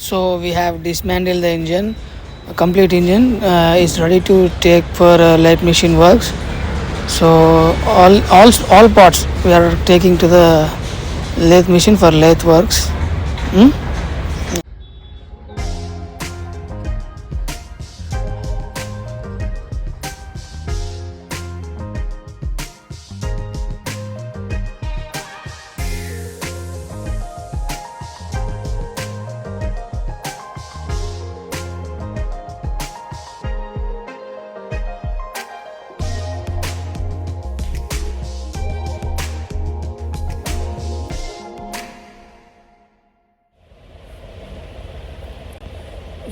So we have dismantled the engine. A complete engine is ready to take for lathe machine works. So all parts we are taking to the lathe machine for lathe works. Hmm?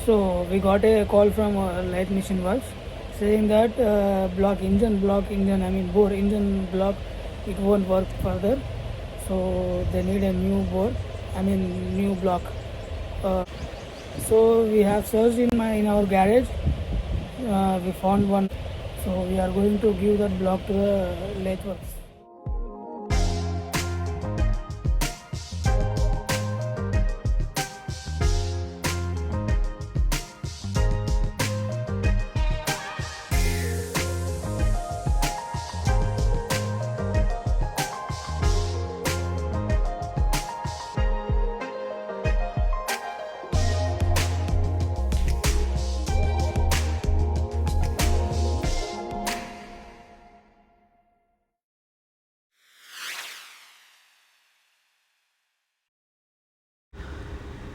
So we got a call from Light Machine Works saying that block engine, bore engine block, it won't work further. So they need a new bore, new block. Uh, so we have searched in our garage. We found one. So we are going to give that block to the lathe works.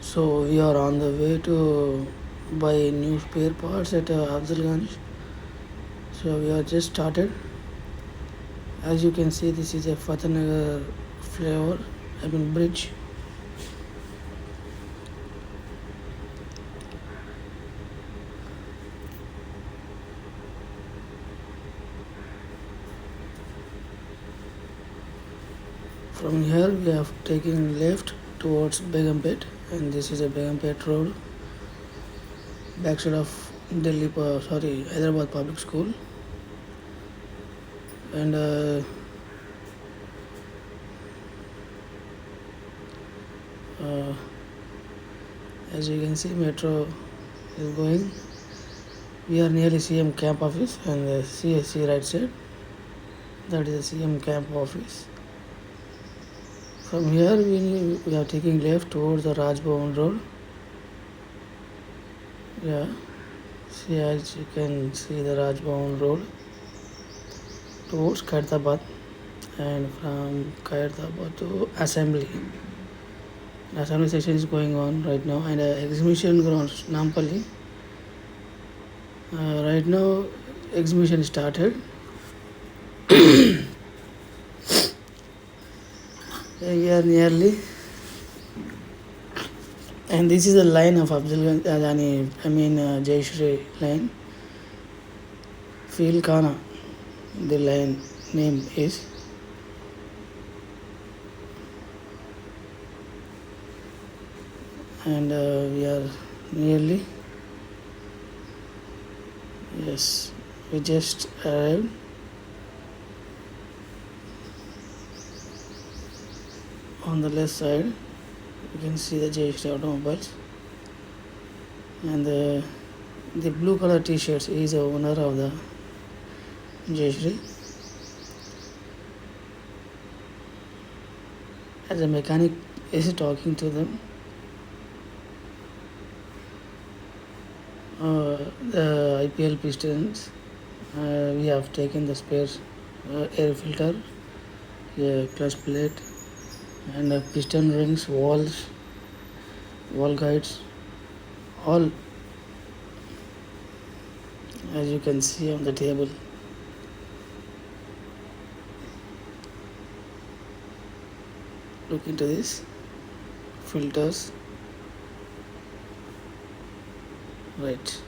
So we are on the way to buy new spare parts at Afzalganj. So we are just started. As you can see, this is a Fatehnagar bridge. From here we are taking left towards Begumpet, and this is a Begumpet road, backside of Hyderabad Public School. And as you can see, metro is going. We are nearly CM camp office, and the CSC right side, that is the CM camp office. From here we are taking left towards the Raj Bhavan road. Yeah, see, as you can see the Raj Bhavan road towards Khairtabad, and from Khairtabad to Assembly. The assembly session is going on right now, and exhibition grounds Nampalli. Right now exhibition started. We are nearly, and this is the line of Afzalganj, Jai Shri line. Field Khana, the line name is. And we are nearly, yes, we just arrived. On the left side you can see the JST automobiles, and the blue color t-shirts is the owner of the JST. As a mechanic is talking to them. The IPL pistons, we have taken the spare air filter, clutch plate, and piston rings, walls, wall guides, all, as you can see on the table. Look into this, filters, right.